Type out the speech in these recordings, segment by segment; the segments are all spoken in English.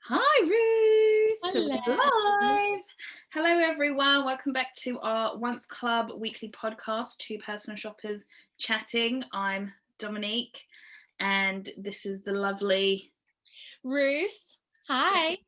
Hi Ruth, Hello. we're live. Hello everyone, welcome back to our ŌNCE Club weekly podcast, Two Personal Shoppers Chatting. I'm Dominique and this is the lovely Ruth. Hi.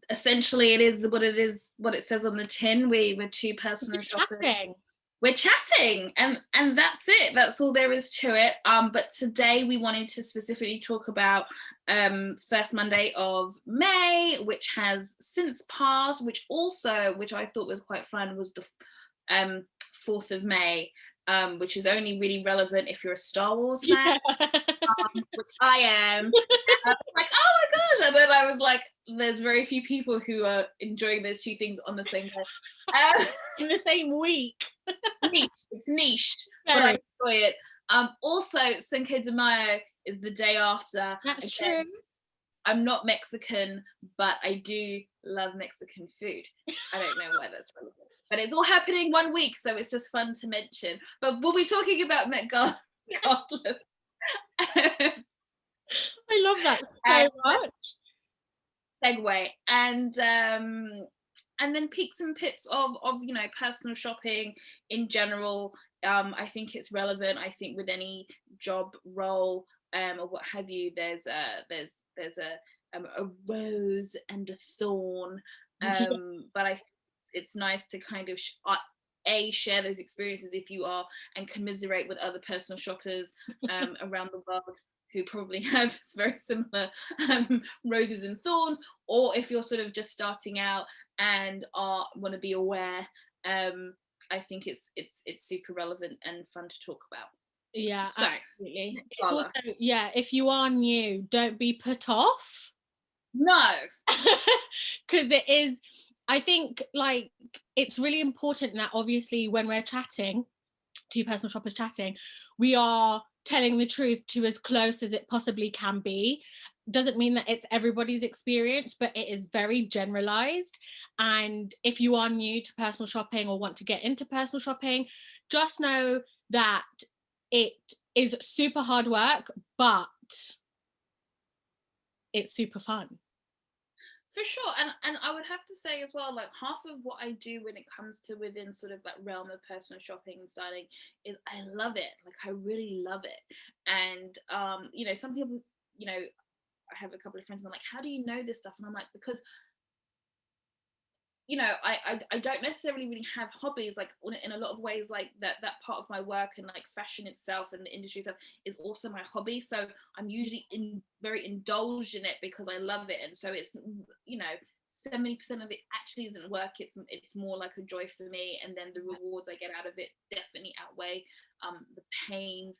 Essentially it is what it says on the tin. We're two personal shoppers. Chatting. We're chatting and that's it. That's all there is to it. But today we wanted to specifically talk about first Monday of May, which has since passed, which I thought was quite fun, was the 4th of May, which is only really relevant if you're a Star Wars fan. Yeah. Which I am. And I was like, oh my gosh, and then I was like, there's very few people who are enjoying those two things on the same day. In the same week. It's niche, Very. but I enjoy it. Also, Cinco de Mayo is the day after. That's Again, true. I'm not Mexican, but I do love Mexican food. I don't know why that's relevant, but it's all happening one week, so it's just fun to mention. But we'll be talking about Met Gala regardless. I love that so much. Segue and then peaks and pits of personal shopping in general. I think it's relevant. I think with any job role or what have you, there's a rose and a thorn. But I think it's nice to kind of share those experiences if you are, and commiserate with other personal shoppers around the world who probably have very similar roses and thorns, or if you're sort of just starting out and want to be aware. I think it's super relevant and fun to talk about. Yeah, so, absolutely. It's also, if you are new, don't be put off. No. Because it is, I think, like, it's really important that obviously when we're chatting, two personal shoppers chatting, we are telling the truth to as close as it possibly can be. Doesn't mean that it's everybody's experience, but it is very generalized. And if you are new to personal shopping or want to get into personal shopping, just know that it is super hard work, but it's super fun. For sure. And I would have to say as well, like, half of what I do when it comes to within sort of that realm of personal shopping and styling is I love it. Like, I really love it. And some people, I have a couple of friends who are like, how do you know this stuff? And I'm like, because I don't necessarily really have hobbies, like, in a lot of ways, like that part of my work and like fashion itself and the industry stuff is also my hobby. So I'm usually very indulged in it because I love it. And so it's 70% of it actually isn't work. It's more like a joy for me, and then the rewards I get out of it definitely outweigh the pains.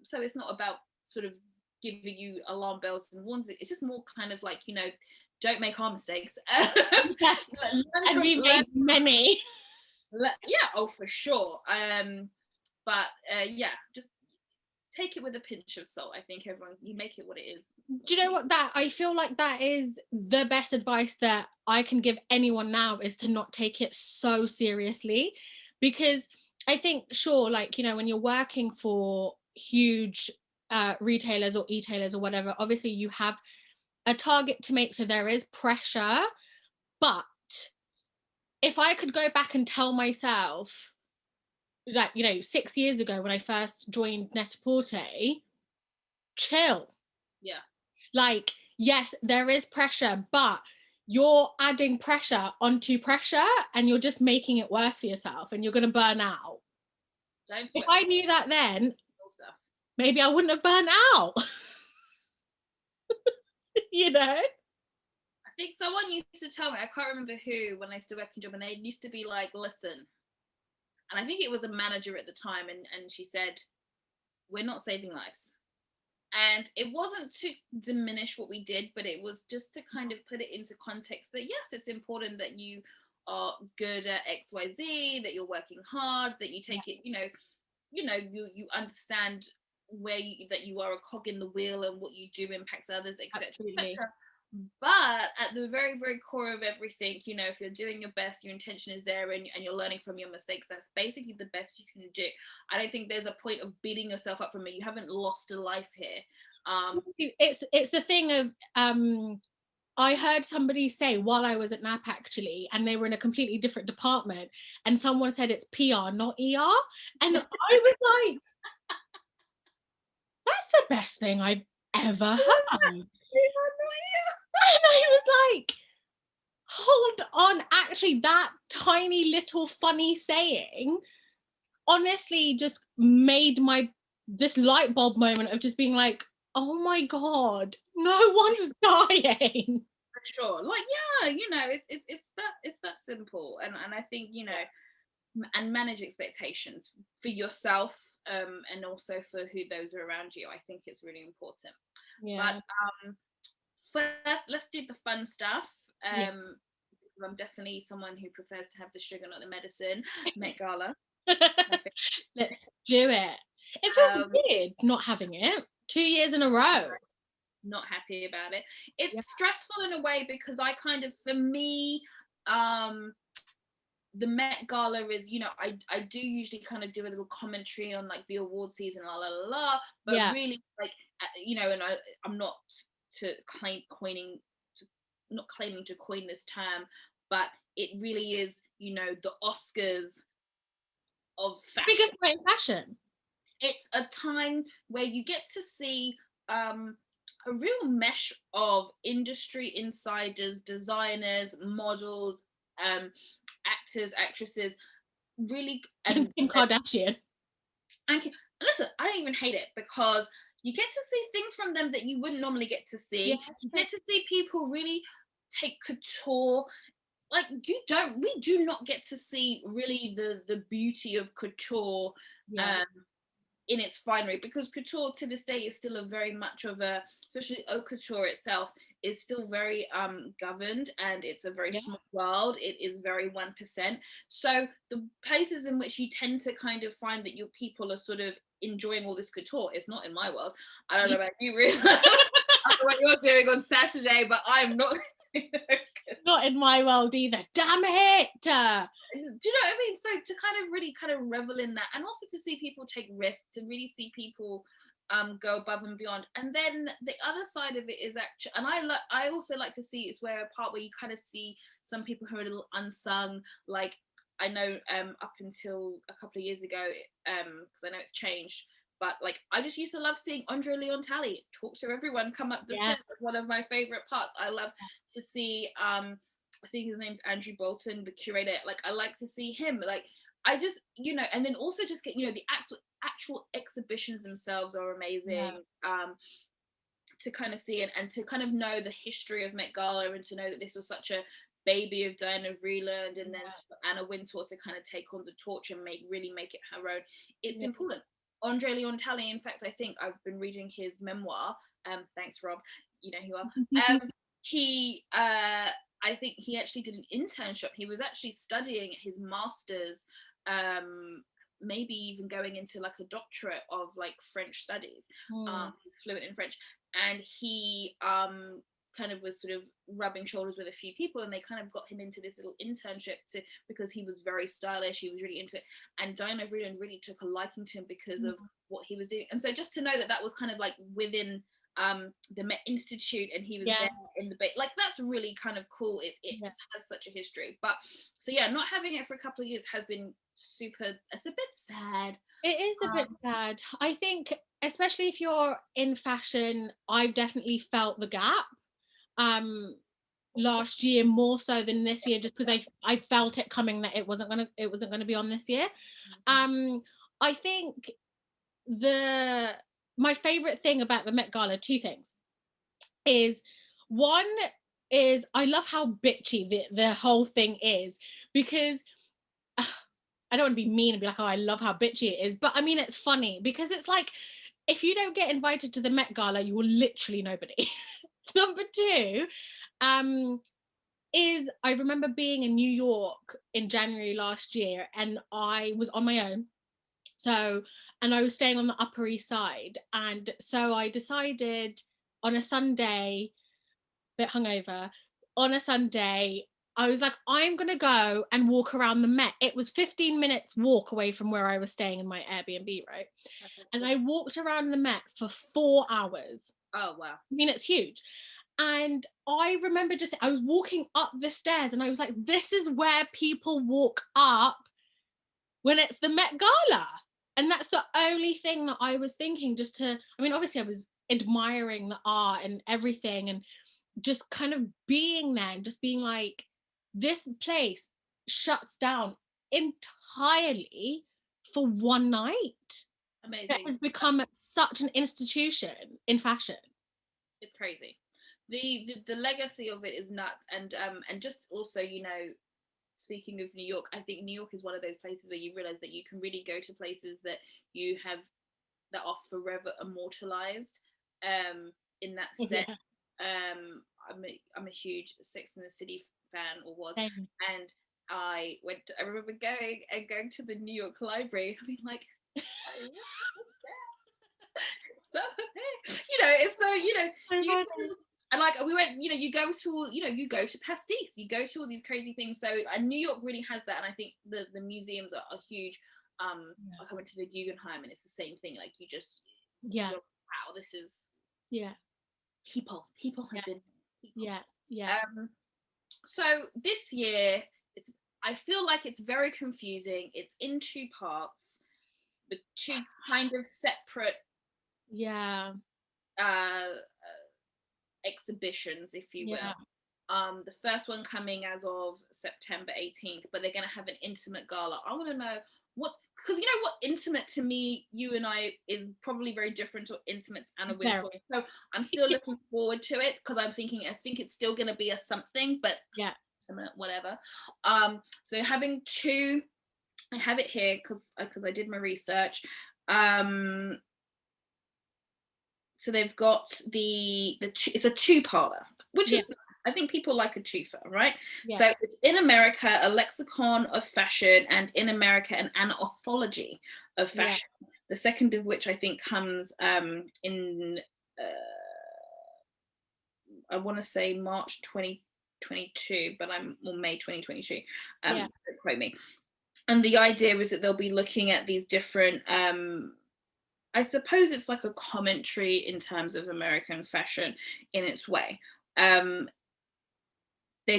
So it's not about sort of giving you alarm bells and warnings. It's just more kind of like, don't make our mistakes. And we made many. Yeah, oh, for sure. But just take it with a pinch of salt. I think everyone, you make it what it is. Do you know what, I feel like that is the best advice that I can give anyone now, is to not take it so seriously. Because I think, sure, like, when you're working for huge retailers or e-tailers or whatever, obviously you have a target to make, so there is pressure. But if I could go back and tell myself, like, 6 years ago when I first joined Net-a-Porter, chill. Yeah. Like, yes, there is pressure, but you're adding pressure onto pressure, and you're just making it worse for yourself, and you're going to burn out. If I knew that then, maybe I wouldn't have burned out. I think someone used to tell me, I can't remember who, when I used to work in job, and they used to be like, listen, and I think it was a manager at the time, and she said, we're not saving lives. And it wasn't to diminish what we did, but it was just to kind of put it into context that, yes, it's important that you are good at XYZ, that you're working hard, that you take it, you understand that you are a cog in the wheel, and what you do impacts others, etc., etc. But at the very, very core of everything, if you're doing your best, your intention is there, and you're learning from your mistakes, that's basically the best you can do. I don't think there's a point of beating yourself up from it. You haven't lost a life here. It's the thing of I heard somebody say while I was at NAP actually, and they were in a completely different department, and someone said it's PR, not ER. And I was like, that's the best thing I've ever heard. And I was like, hold on, actually, that tiny little funny saying honestly just made this light bulb moment of just being like, oh my God, no one's dying. For sure. Like, yeah, you know, it's that simple. And I think, you know, and manage expectations for yourself, and also for who those are around you. I think it's really important. Yeah. But first, let's do the fun stuff. Because I'm definitely someone who prefers to have the sugar, not the medicine. Met Gala. Let's do it. It feels weird not having it 2 years in a row. Not happy about it. It's stressful in a way because I kind of, for me, the Met Gala is, you know, I do usually kind of do a little commentary on like the award season, but really, like, you know, and I'm not claiming to coin this term, but it really is, you know, the Oscars of fashion. Biggest way in fashion. It's a time where you get to see a real mesh of industry insiders, designers, models, actors, actresses, really. And Kim Kardashian. And listen, I don't even hate it because you get to see things from them that you wouldn't normally get to see. Yeah, you get to see people really take couture. Like, we do not get to see really the beauty of couture in its finery, because couture to this day is still a very much of a, especially haute couture itself, is still very governed, and it's a very small world. It is very 1%. So the places in which you tend to kind of find that your people are sort of enjoying all this couture, it's not in my world. I don't know about you, really. I don't know what you're doing on Saturday, but I'm not. Not in my world either. Damn it! Do you know what I mean? So to kind of really kind of revel in that, and also to see people take risks, to really see people go above and beyond. And then the other side of it is actually, and I also like to see, it's where a part where you kind of see some people who are a little unsung. Like, I know up until a couple of years ago, because I know it's changed, but like, I just used to love seeing Andre Leon Talley talk to everyone come up the stairs. That's one of my favorite parts. I love to see I think his name's Andrew Bolton, the curator. Like, I like to see him. Like, I just, you know, and then also just get, you know, the actual exhibitions themselves are amazing. To kind of see and to kind of know the history of Met Gala, and to know that this was such a baby of Diana Vreeland, and then for Anna Wintour to kind of take on the torch and really make it her own. It's important. Andre Leon Talley, in fact, I think I've been reading his memoir. Thanks, Rob. You know who you are. He I think he actually did an internship. He was actually studying his master's, maybe even going into like a doctorate of like French studies. He's fluent in French, and he kind of was sort of rubbing shoulders with a few people, and they kind of got him into this little internship because he was very stylish. He was really into it, and Diana Vreeland really took a liking to him because of what he was doing. And so just to know that was kind of like within the Met Institute, and he was there in the like, that's really kind of cool. It just has such a history. But so not having it for a couple of years has been super, it's a bit sad. It is a bit sad. I think, especially if you're in fashion, I've definitely felt the gap last year more so than this year, just because I felt it coming that it wasn't gonna be on this year. I think my favorite thing about the Met Gala, two things, is one is I love how bitchy the whole thing is, because I don't want to be mean and be like, oh, I love how bitchy it is, but I mean, it's funny because it's like, if you don't get invited to the Met Gala, you will literally nobody. Number two is I remember being in New York in January last year, and I was on my own. And I was staying on the Upper East Side, and so I decided on a Sunday, bit hungover, on a Sunday, I was like, I'm gonna go and walk around the Met. It was 15 minutes walk away from where I was staying in my Airbnb, right? And I walked around the Met for 4 hours. Oh wow. I mean, it's huge. And I remember just, I was walking up the stairs and I was like, this is where people walk up when it's the Met Gala. And that's the only thing that I was thinking, just to, I mean, obviously I was admiring the art and everything and just kind of being there and just being like, this place shuts down entirely for one night. Amazing. It has become such an institution in fashion. It's crazy. The legacy of it is nuts. And just also, you know, speaking of New York, I think New York is one of those places where you realize that you can really go to places that you have, that are forever immortalized in that sense. Yeah. I'm a huge Sex and the City fan, or was. Same. And I remember going to the New York Library. I mean, like, so you know, it's so, you know, and like we went, you know, you go to pastis, you go to all these crazy things. So New York really has that, and I think the museums are huge. Like I went to the Guggenheim, and it's the same thing. Like you just, yeah, wow, this is, yeah, people have been people. Yeah. So this year, I feel like it's very confusing. It's in two parts, the two kind of separate exhibitions, if you will. The first one coming as of September 18th, but they're going to have an intimate gala. I want to know what, because you know what, intimate to me, you and I, is probably very different to intimate Anna Wintour. So I'm still looking forward to it, because I think it's still going to be a something, but intimate, whatever. So they're having two. I have it here because I did my research. So they've got it's a two-parter, which is, I think people like a twofer, right? So it's In America, a lexicon of fashion, and In America, an anthology of fashion. The second of which I think comes in I want to say March 2022, but May 2022. Don't quote me. And the idea is that they'll be looking at these different I suppose it's like a commentary in terms of American fashion in its way. They're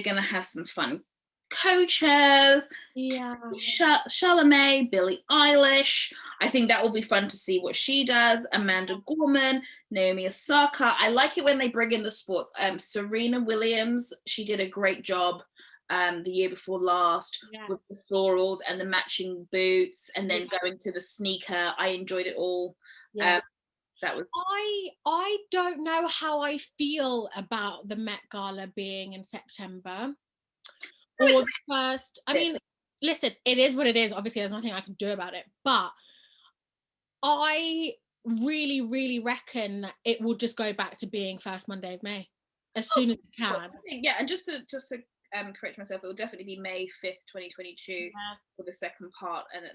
going to have some fun co-chairs, Chalamet, Billie Eilish. I think that will be fun to see what she does. Amanda Gorman, Naomi Osaka. I like it when they bring in the sports. Serena Williams, she did a great job the year before last with the florals and the matching boots, and then going to the sneaker. I enjoyed it all. That was, I don't know how I feel about the Met Gala being in September or first. I mean, listen, it is what it is. Obviously there's nothing I can do about it, but I really, really reckon that it will just go back to being first Monday of May as soon as it can. And just to correct myself, it will definitely be May 5th, 2022 for the second part, and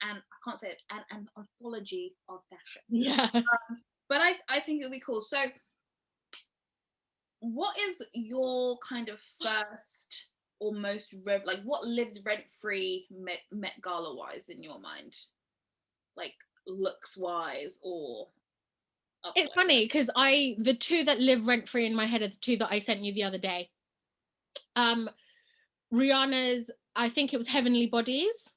I can't say it, an anthology of fashion. But I think it'll be cool. So what is your kind of first or most like what lives rent-free Met Gala wise in your mind, like looks wise or it's funny because the two that live rent-free in my head are the two that I sent you the other day. Rihanna's, I think it was Heavenly Bodies.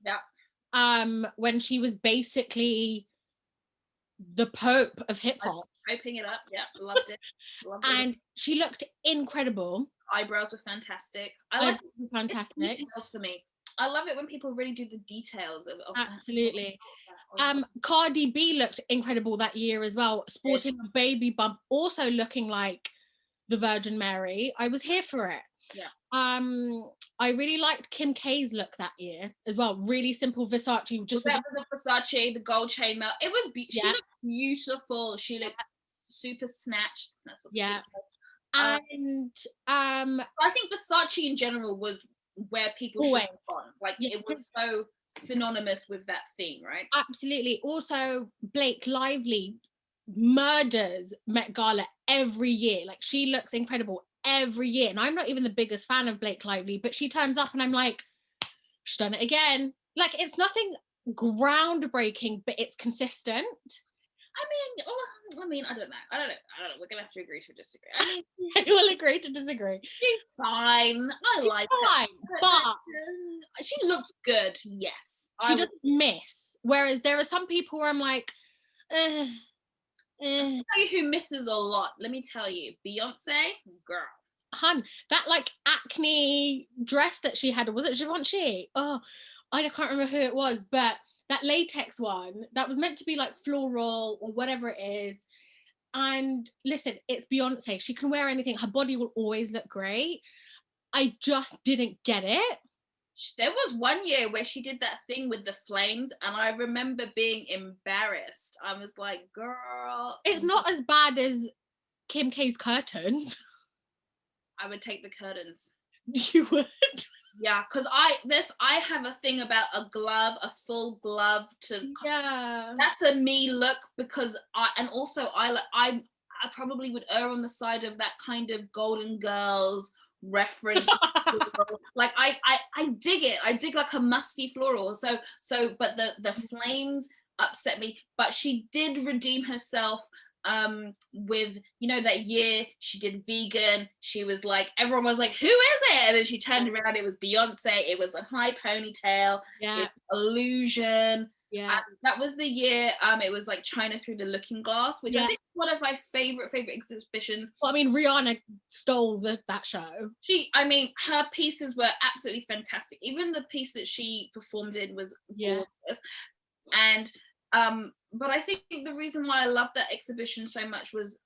When she was basically the Pope of hip hop. Hyping it up, loved it. And she looked incredible. Eyebrows were fantastic. I like fantastic details for me. I love it when people really do the details of absolutely. Cardi B looked incredible that year as well, sporting a baby bump, also looking like the Virgin Mary. I was here for it. I really liked Kim K's look that year as well. Really simple Versace, just with the Versace, the gold chainmail. It was she looked beautiful. She looked super snatched. That's what and I think Versace in general was where people should have gone. Like it was so synonymous with that theme, right? Absolutely. Also, Blake Lively murders Met Gala every year. Like she looks incredible every year. And I'm not even the biggest fan of Blake Lively, but she turns up and I'm like, she's done it again. Like, it's nothing groundbreaking, but it's consistent. I mean, I don't know. We're gonna have to agree to disagree. I mean, I will agree to disagree. she's fine. She's like fine, her. But She looks good. Yes, she doesn't miss. Whereas there are some people where I'm like, I'll tell you who misses a lot. Let me tell you, Beyonce, girl. hun, that like acne dress that she had, was it Givenchy? Oh, I can't remember who it was, but that latex one that was meant to be like floral or whatever it is. And listen, it's Beyonce. She can wear anything. Her body will always look great. I just didn't get it. There was one year where she did that thing with the flames, and I remember being embarrassed. I was like, girl. It's not as bad as Kim K's curtains. I would take the curtains. You would? Yeah, because I have a thing about a glove, a full glove to. Yeah. That's a me look, because I probably would err on the side of that kind of Golden Girls reference. Like I dig it. I dig like a musty floral. So but the flames upset me. But she did redeem herself with, you know, that year she did vegan. She was like, everyone was like, who is it? And then she turned around, it was Beyonce. It was a high ponytail. Yeah. Illusion. Yeah. That was the year. It was like China Through the Looking Glass, which I think is one of my favorite exhibitions. Well, I mean, Rihanna stole that show. Her pieces were absolutely fantastic. Even the piece that she performed in was gorgeous. And but I think the reason why I loved that exhibition so much was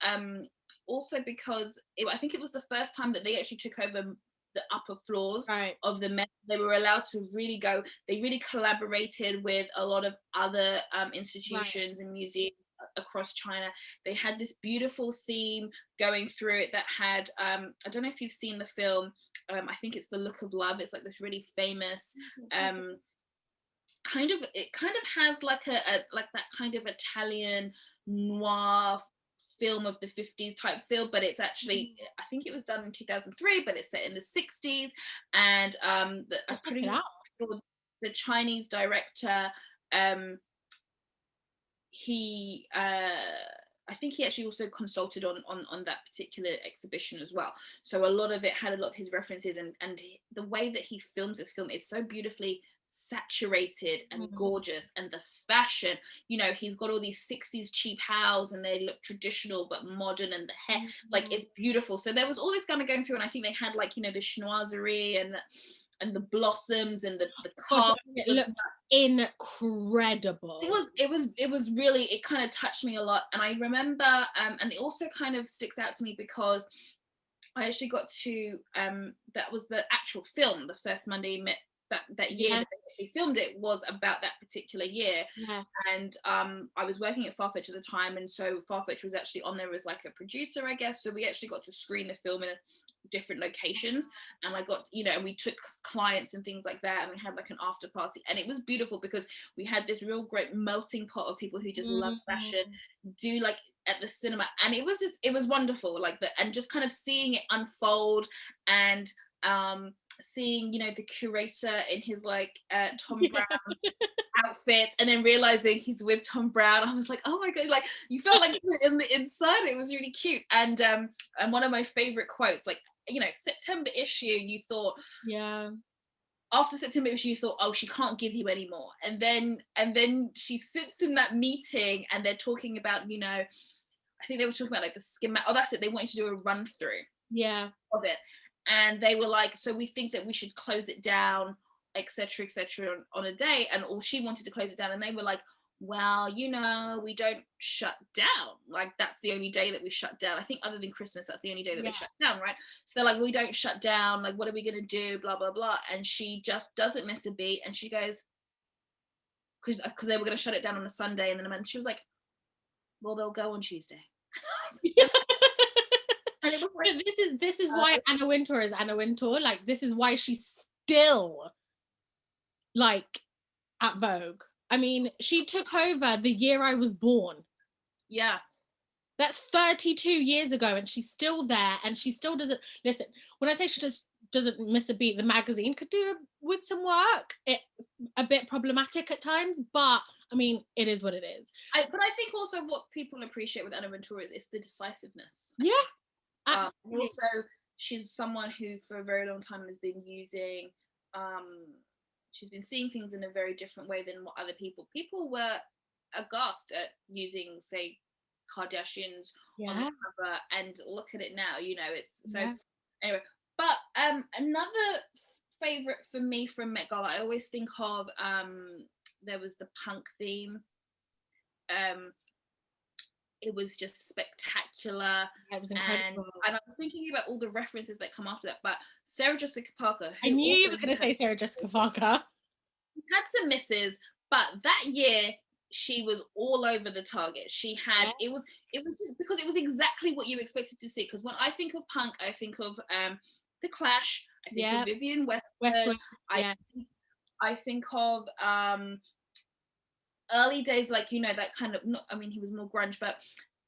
also because I think it was the first time that they actually took over the upper floors of the Met. They were allowed to really go. They really collaborated with a lot of other institutions and museums across China. They had this beautiful theme going through it that had I don't know if you've seen the film. I think it's The Look of Love. It's like this really famous it kind of has like a like that kind of Italian noir film of the 50s type film, but it's actually, I think it was done in 2003, but it's set in the 60s. And I'm pretty sure the Chinese director, I think he actually also consulted on that particular exhibition as well. So a lot of it had a lot of his references, and the way that he films this film, it's so beautifully saturated and gorgeous. And the fashion, you know, he's got all these 60s cheap howls and they look traditional but modern, and the hair, like, it's beautiful. So there was all this kind of going through, and I think they had, like, you know, the chinoiserie and the blossoms and the carpet. It looked incredible. It was really, it kind of touched me a lot. And I remember and it also kind of sticks out to me because I actually got to that was the actual film, the first Monday Met that year that they actually filmed it was about that particular year. And I was working at Farfetch at the time, and so Farfetch was actually on there as like a producer, I guess. So we actually got to screen the film in different locations, and I got, you know, and we took clients and things like that, and we had like an after party, and it was beautiful because we had this real great melting pot of people who just love fashion, do like at the cinema, and it was wonderful, like that, and just kind of seeing it unfold, and seeing, you know, the curator in his like Tom Brown outfit, and then realizing he's with Tom Brown. I was like, oh my god, like, you felt like in the inside. It was really cute. And one of my favorite quotes, like, you know, September issue, you thought, after September issue, you thought, oh, she can't give you any more. And then she sits in that meeting, and they're talking about, you know, I think they were talking about like the schematic. Oh, that's it. They wanted to do a run through of it. And they were like, so we think that we should close it down, etc., on a day. And all she wanted to close it down. And they were like, well, you know, we don't shut down. Like, that's the only day that we shut down. I think other than Christmas, that's the only day that they shut down, right? So they're like, we don't shut down. Like, what are we going to do? Blah, blah, blah. And she just doesn't miss a beat. And she goes, because they were going to shut it down on a Sunday. And then she was like, well, they'll go on Tuesday. And it was like, this is why Anna Wintour is Anna Wintour. Like, this is why she's still like at Vogue. I mean, she took over the year I was born. Yeah. That's 32 years ago, and she's still there, and she still doesn't listen. When I say she just doesn't miss a beat, the magazine could do with some work. It a bit problematic at times, but I mean, it is what it is. But I think also what people appreciate with Anna Wintour is the decisiveness. Yeah, absolutely. Also, she's someone who for a very long time has been using, she's been seeing things in a very different way than what other people were aghast at using, say, Kardashians on the cover, and look at it now, you know, it's so anyway. But another favorite for me from Met Gala, I always think of there was the punk theme. It was just spectacular. It was incredible. And I was thinking about all the references that come after that, but Sarah Jessica Parker, who I knew also you were going to say Sarah Jessica Parker, had some misses, but that year she was all over the target. She had it was just because it was exactly what you expected to see. Because when I think of punk, I think of the Clash, I think of Vivienne Westwood, I think of early days, like, you know, that kind of, not, I mean, he was more grunge, but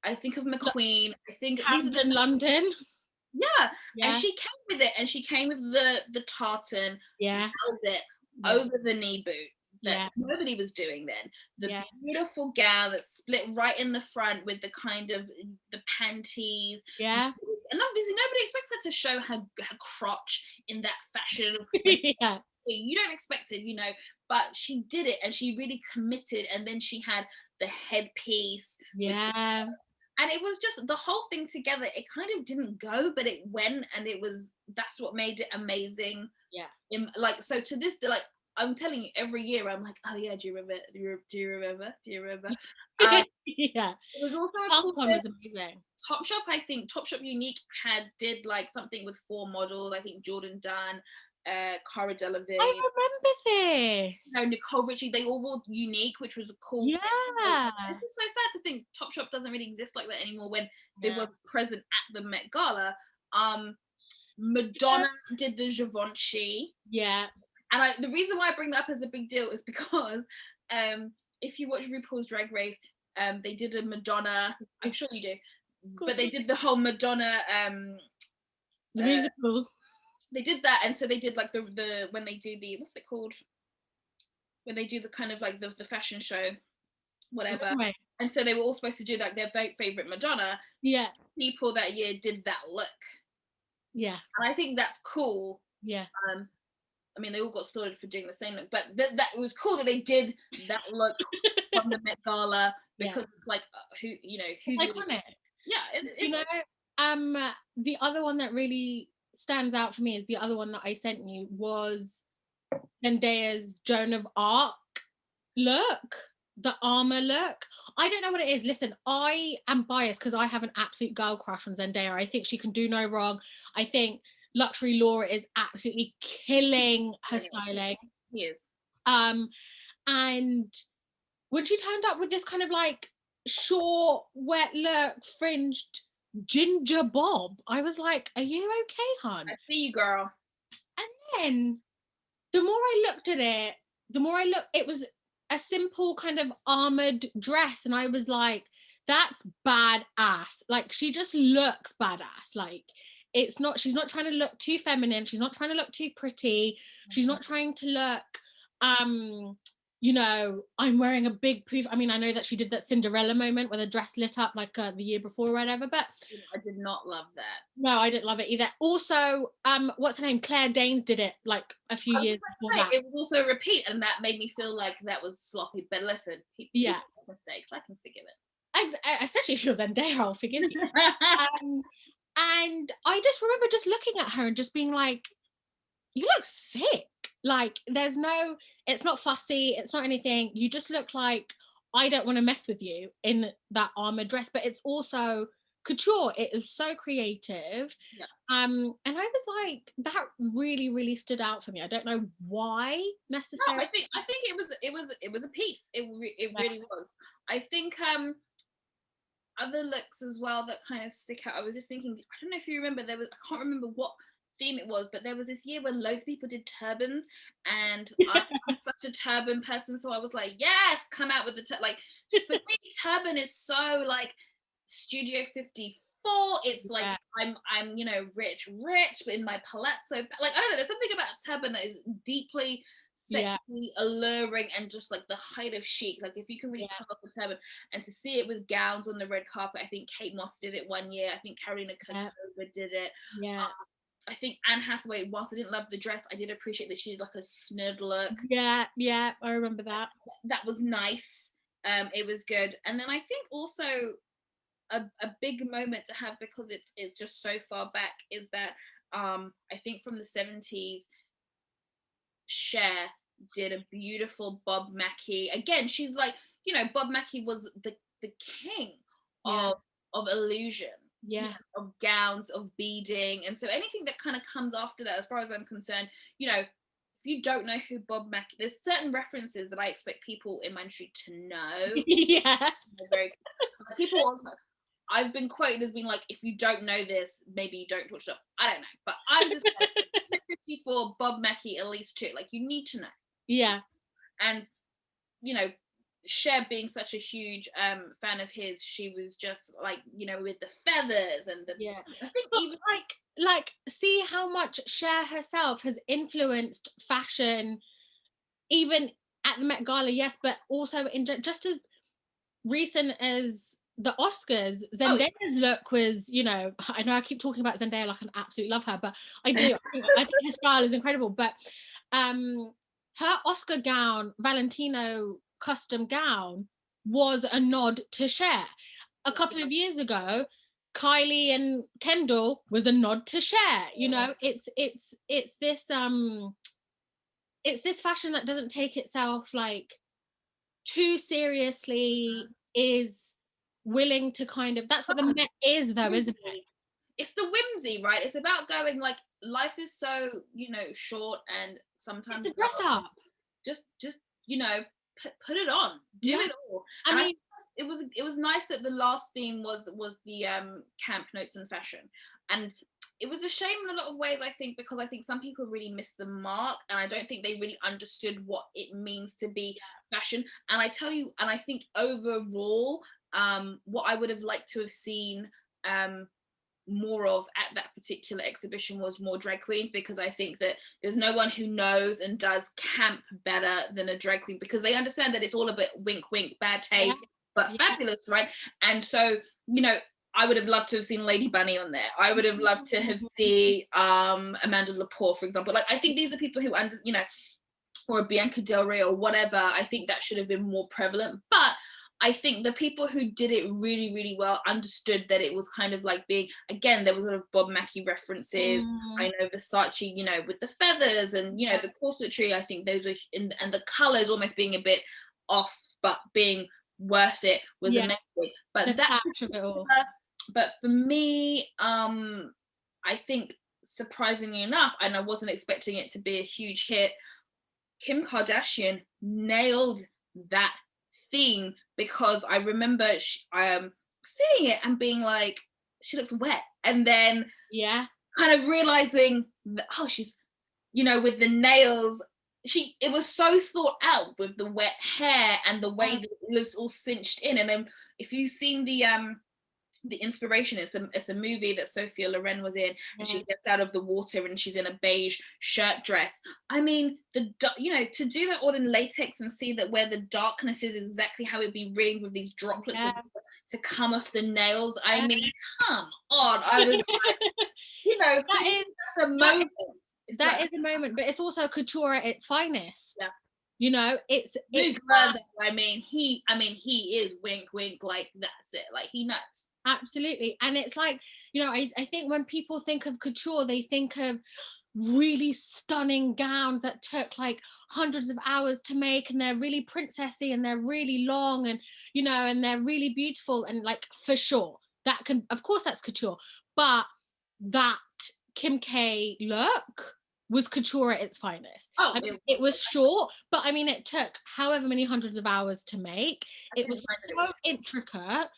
I think of McQueen. I think these are in London. And she came with it, and she came with the tartan, held it over the knee boot that nobody was doing then. The beautiful gown that split right in the front with the kind of the panties. And obviously nobody expects her to show her crotch in that fashion. You don't expect it, you know, but she did it, and she really committed. And then she had the headpiece. And it was just the whole thing together. It kind of didn't go, but it went, and that's what made it amazing. Like, so to this day, like, I'm telling you, every year I'm like, oh yeah, do you remember? It was also a cool was amazing. Topshop. I think Topshop Unique did like something with 4 models. I think Jordan Dunn, Cara Delevingne. I remember this. No, Nicole Richie. They all wore Unique, which was a cool thing. It's just so sad to think Topshop doesn't really exist like that anymore when they were present at the Met Gala. Madonna did the Givenchy. And the reason why I bring that up as a big deal is because if you watch RuPaul's Drag Race, they did a Madonna. I'm sure you do, but they did the whole Madonna the musical. They did that, and so they did like the when they do the, what's it called, when they do the kind of like the fashion show, whatever. And so they were all supposed to do like their favorite Madonna. People that year did that look. And I think that's cool. I mean, they all got sorted for doing the same look, but that it was cool that they did that look from the Met Gala, because it's like, who, you know, who's iconic. Really, you know, the other one that really stands out for me is the other one that I sent you was Zendaya's Joan of Arc look, the armor look. I don't know what it is. Listen, I am biased because I have an absolute girl crush on Zendaya. I think she can do no wrong. I think Luxury Laura is absolutely killing her styling. He is. And when she turned up with this kind of like short, wet look, fringed ginger bob, I was like, are you okay, hon? I see you, girl. And then the more I looked at it, it was a simple kind of armored dress, and I was like, that's badass. Like, she just looks badass. Like, she's not trying to look too feminine, she's not trying to look too pretty, she's not trying to look you know, I'm wearing a big poof. I mean, I know that she did that Cinderella moment where the dress lit up like the year before or whatever, but I did not love that. No, I didn't love it either. Also, what's her name? Claire Danes did it like a few years before that. It was also a repeat, and that made me feel like that was sloppy. But listen, people make mistakes. I can forgive it. Especially if you're Zendaya, I'll forgive you. And I just remember just looking at her and just being like, you look sick. Like, it's not fussy, it's not anything. You just look like, I don't want to mess with you in that armored dress, but it's also couture. It was so creative. And I was like, that really, really stood out for me. I don't know why necessarily. No, I think it was a piece. It really was. I think other looks as well that kind of stick out. I was just thinking, I don't know if you remember, I can't remember what theme it was, but there was this year when loads of people did turbans, and I'm such a turban person, so I was like, yes, come out with the like, for me, turban is so like Studio 54. It's like Yeah. I'm you know, rich, but in my palazzo, like I don't know, there's something about turban that is deeply Yeah. sexy, alluring, and just like the height of chic. Like if you can really Yeah. pull off the turban, and to see it with gowns on the red carpet. I think Kate Moss did it one year. I think Karina Yeah. Kokova did it. Yeah. I think Anne Hathaway, whilst I didn't love the dress, I did appreciate that she did like a snug look. Yeah. Yeah. I remember that. That was nice. It was good. And then I think also a big moment to have, because it's just so far back, is that I think from the 70s, Cher did a beautiful Bob Mackie. Again, she's like, you know, Bob Mackie was the king Yeah. of illusion, Yeah. of gowns, of beading. And so anything that kind of comes after that, as far as I'm concerned, you know, if you don't know who Bob Mackie, there's certain references that I expect people in my industry to know. Yeah. Very, people, I've been quoted as being like, if you don't know this, maybe you don't watch it. I don't know, but I'm just like, 54, Bob Mackie, at least two. Like, you need to know. Yeah. And you know, Cher being such a huge fan of his, she was just like, you know, with the feathers and the. Yeah. I think But even like see how much Cher herself has influenced fashion, even at the Met Gala, yes, but also in just as recent as the Oscars, oh Zendaya's look was, you know, I know I keep talking about Zendaya like I absolutely love her, but I do. I think her style is incredible. But her Oscar gown, Valentino custom gown, was a nod to Cher. A couple of years ago, Kylie and Kendall was a nod to Cher. You know, it's this fashion that doesn't take itself like too seriously, is willing to kind of, that's what the Met is though, isn't it? it's the whimsy, right? It's about going like, life is so, you know, short, and sometimes It's a dress up. just you know, put it on, do Yeah. it all. I And mean, it was nice that the last theme was the camp notes and fashion. And it was a shame in a lot of ways, I think, because I think some people really missed the mark, and I don't think they really understood what it means to be fashion. And I tell you, and I think overall, what I would have liked to have seen more of at that particular exhibition was more drag queens, because I think that there's no one who knows and does camp better than a drag queen, because they understand that it's all a bit wink wink, bad taste, but fabulous, right? And so, you know, I would have loved to have seen Lady Bunny on there. I would have loved to have seen Amanda Lepore, for example. Like, I think these are people who you know, or Bianca Del Rey or whatever. I think that should have been more prevalent. But I think the people who did it really, really well understood that it was kind of like being, again, there was a lot of Bob Mackie references. I know Versace, you know, with the feathers and, you know, the corsetry. I think those are, and the colors almost being a bit off, but being worth it was amazing. But that, but for me, I think surprisingly enough, and I wasn't expecting it to be a huge hit, Kim Kardashian nailed that theme, because I remember seeing it and being like, she looks wet, and then kind of realizing that, oh, she's, you know, with the nails, it was so thought out with the wet hair and the way that it was all cinched in. And then if you've seen the inspiration, it's a movie that Sophia Loren was in, and she gets out of the water and she's in a beige shirt dress. I mean, you know, to do that all in latex and see that where the darkness is exactly how it'd be ringed with these droplets to come off the nails. I mean, come on. I was like, you know, that's a moment. That is a moment, but it's also couture at its finest. You know, it's I mean, he is wink wink, like that's it, like he knows. Absolutely. And it's like, you know, I think when people think of couture, they think of really stunning gowns that took like hundreds of hours to make, and they're really princessy and they're really long, and, you know, and they're really beautiful, and like, for sure, that can, of course that's couture, but that Kim K look was couture at its finest. I mean, it was short, but I mean, it took however many hundreds of hours to make. It was so intricate.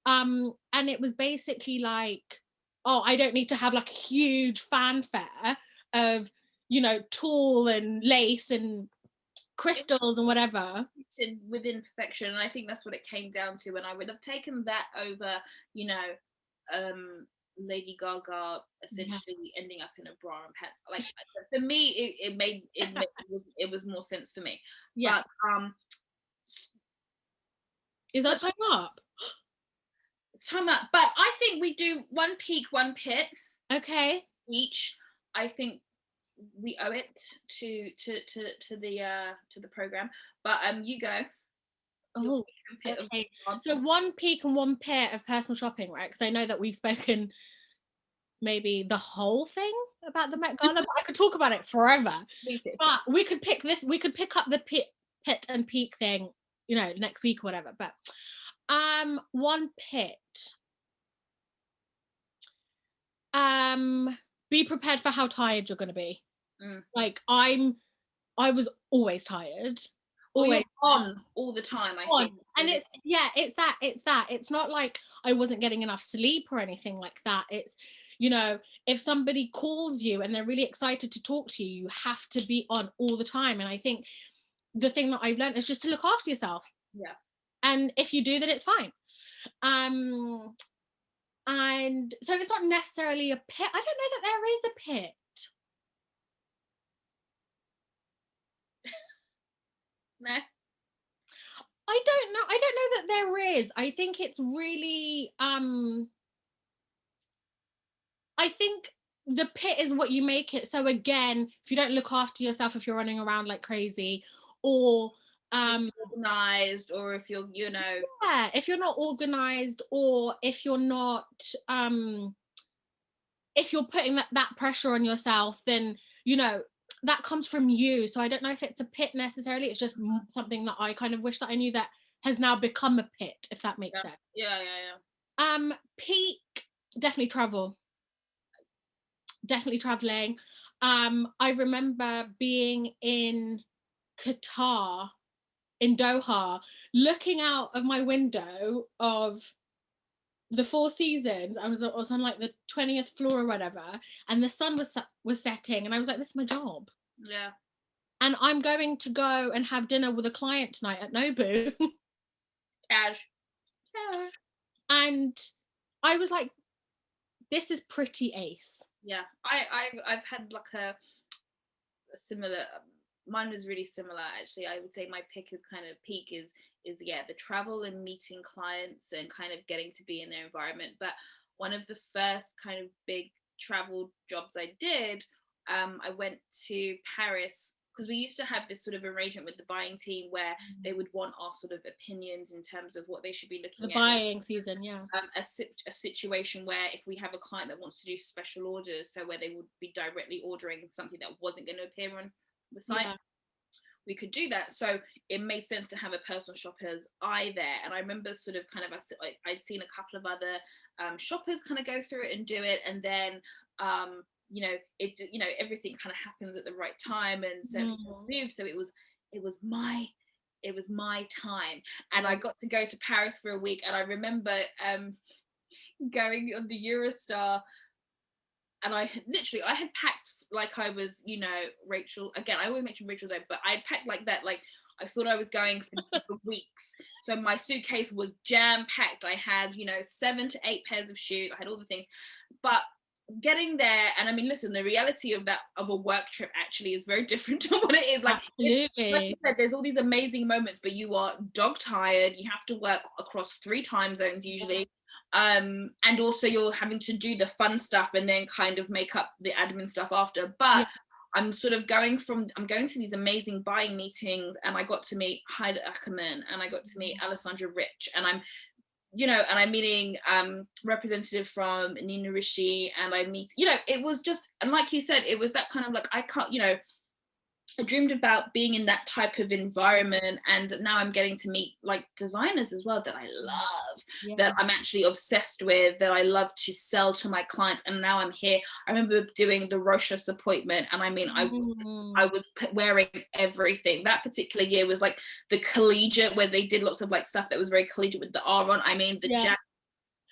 And it was basically like, oh, I don't need to have like a huge fanfare of, you know, tulle and lace and crystals and whatever. Within perfection, and I think that's what it came down to. And I would have taken that over, you know, Lady Gaga essentially ending up in a bra and pants. Like, for me, it was more sense for me. Yeah. But is our time up? it's time up. But I think we do one peak, one pit. Okay. Each. I think we owe it to the program. But you go. Oh, okay. So one peak and one pit of personal shopping, right? Because I know that we've spoken maybe the whole thing about the Met Gala, but I could talk about it forever. But we could pick up the pit and peak thing, you know, next week or whatever. But one pit. Be prepared for how tired you're going to be. Like, I was always tired. Always on all the time, I think. And it's not like I wasn't getting enough sleep or anything like that. It's, you know, if somebody calls you and they're really excited to talk to you, you have to be on all the time. And I think the thing that I've learned is just to look after yourself. Yeah. And if you do, then it's fine. And so it's not necessarily a pit. I don't know that there is a pit. No. I don't know that there is. I think it's really I think the pit is what you make it. So again, if you don't look after yourself, if you're running around like crazy, or organized, or if you're, you know, if you're not organized, or if you're not if you're putting that pressure on yourself, then, you know, that comes from you. So I don't know if it's a pit necessarily. It's just something that I kind of wish that I knew that has now become a pit, if that makes sense. Yeah. Peak, definitely travel. Definitely traveling. I remember being in Qatar, in Doha, looking out of my window of the Four Seasons. I was on like the 20th floor or whatever, and the sun was setting, and I was like, this is my job. Yeah. And I'm going to go and have dinner with a client tonight at Nobu. Cash. And I was like, this is pretty ace. Yeah. I've had like a similar, mine was really similar actually. I would say my pick is kind of peak is the travel and meeting clients and kind of getting to be in their environment. But one of the first kind of big travel jobs I did, I went to Paris, because we used to have this sort of arrangement with the buying team where they would want our sort of opinions in terms of what they should be looking at. The buying season, yeah. A situation where if we have a client that wants to do special orders, so where they would be directly ordering something that wasn't going to appear on the site, we could do that. So it made sense to have a personal shopper's eye there. And I remember sort of kind of, I'd seen a couple of other shoppers kind of go through it and do it. And then, you know, everything kind of happens at the right time. And so moved. So it was my time. And I got to go to Paris for a week. And I remember going on the Eurostar, and I had packed like I was, you know, Rachel. Again, I always mention Rachel's own, but I had packed like that. Like, I thought I was going for weeks. So my suitcase was jam packed. I had, you know, 7 to 8 pairs of shoes. I had all the things. But getting there, and I mean, listen, the reality of a work trip actually is very different to what it is. Like, like you said, there's all these amazing moments, but you are dog tired. You have to work across 3 time zones usually. And also you're having to do the fun stuff and then kind of make up the admin stuff after. But I'm going to these amazing buying meetings, and I got to meet Heide Ackerman, and I got to meet Alessandra Rich, and I'm meeting representative from Nina Rishi, and I meet, you know, it was just, and like you said, it was that kind of like, I can't, you know, I dreamed about being in that type of environment, and now I'm getting to meet like designers as well that I love, that I'm actually obsessed with, that I love to sell to my clients. And now I'm here. I remember doing the Rochas appointment, and I mean, I was wearing everything. That particular year was like the collegiate, where they did lots of like stuff that was very collegiate with the R on. I mean, the jacket.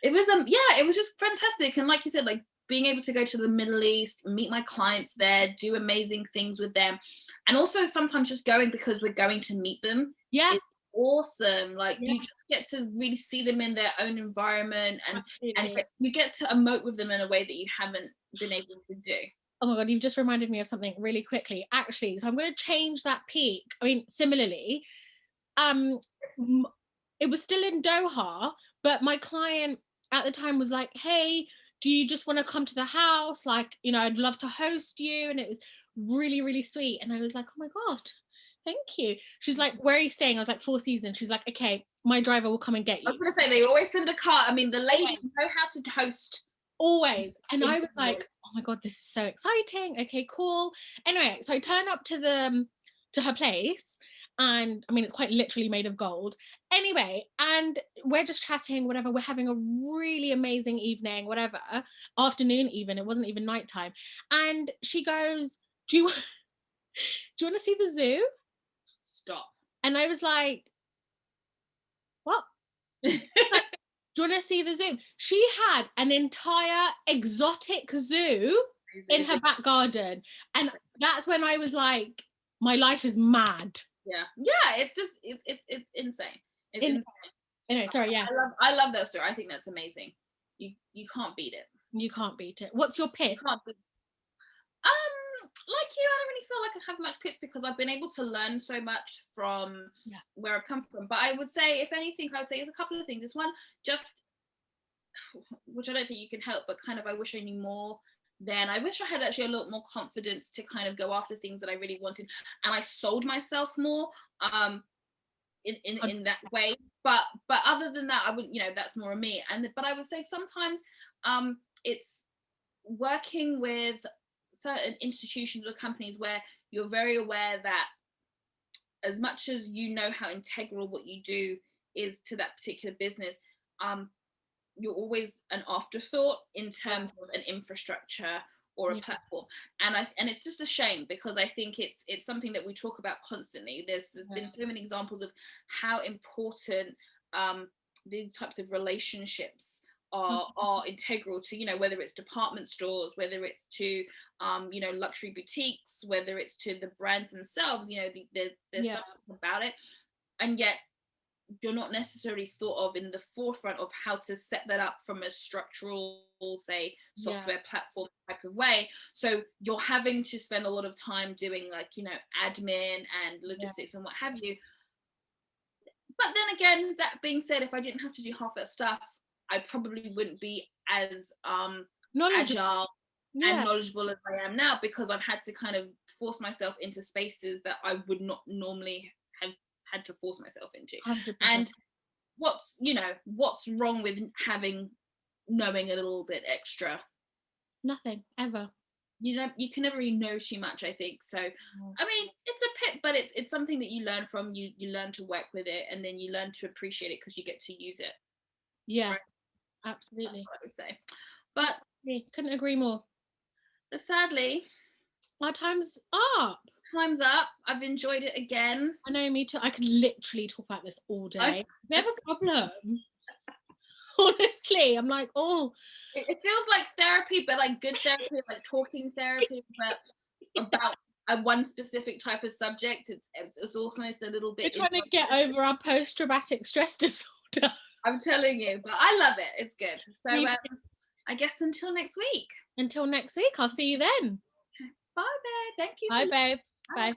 It was it was just fantastic. And like you said, like being able to go to the Middle East, meet my clients there, do amazing things with them, and also sometimes just going because we're going to meet them. Yeah. It's awesome. Like you just get to really see them in their own environment, and you get to emote with them in a way that you haven't been able to do. Oh my God, you've just reminded me of something really quickly, actually. So I'm going to change that peak. I mean, similarly, it was still in Doha, but my client at the time was like, hey, do you just want to come to the house? Like, you know, I'd love to host you. And it was really, really sweet. And I was like, oh my God, thank you. She's like, where are you staying? I was like, Four Seasons. She's like, okay, my driver will come and get you. I was going to say, they always send a car. I mean, the ladies know how to host. Always. And I was like, oh my God, this is so exciting. Okay, cool. Anyway, so I turn up to her place, and I mean, it's quite literally made of gold. Anyway, and we're just chatting, whatever. We're having a really amazing evening, whatever, afternoon even. It wasn't even nighttime. And she goes, do you want to see the zoo? Stop. And I was like, what? Do you want to see the zoo? She had an entire exotic zoo in her back garden. And that's when I was like, my life is mad. Yeah, it's just it's insane. It's insane. Anyway, sorry, yeah. I love that story. I think that's amazing. You can't beat it. You can't beat it. What's your pitch? Like you, I don't really feel like I have much pits because I've been able to learn so much from where I've come from. But I would say, if anything, I would say it's a couple of things. It's one, just, which I don't think you can help, but kind of I wish I knew more then. I wish I had actually a lot more confidence to kind of go after things that I really wanted, and I sold myself more in that way. But other than that, I wouldn't, that's more of me. But I would say sometimes it's working with certain institutions or companies where you're very aware that as much as you know how integral what you do is to that particular business, you're always an afterthought in terms of an infrastructure or a platform. And it's just a shame, because I think it's something that we talk about constantly. There's been so many examples of how important these types of relationships are integral to, whether it's department stores, whether it's to luxury boutiques, whether it's to the brands themselves. There's something about it, and yet you're not necessarily thought of in the forefront of how to set that up from a structural, say, software platform type of way. So you're having to spend a lot of time doing admin and logistics and what have you. But then again, that being said, if I didn't have to do half that stuff, I probably wouldn't be as agile and knowledgeable as I am now, because I've had to kind of force myself into spaces that I would not normally have had to force myself into. 100%. And what's wrong with knowing a little bit extra? Nothing, ever. You can never really know too much, I think. So I mean, it's a pit, but it's something that you learn from. You learn to work with it, and then you learn to appreciate it because you get to use it. Right? Absolutely. That's what I would say. But couldn't agree more. But sadly, our time's up. I've enjoyed it again. I know, me too. I could literally talk about this all day. We have a problem. Honestly, I'm like, it feels like therapy, but like good therapy, like talking therapy, but about one specific type of subject. It's almost a little bit. We're trying to get over our post-traumatic stress disorder. I'm telling you, but I love it. It's good. So I guess until next week. I'll see you then. Bye, babe. Thank you. Bye, babe. Bye.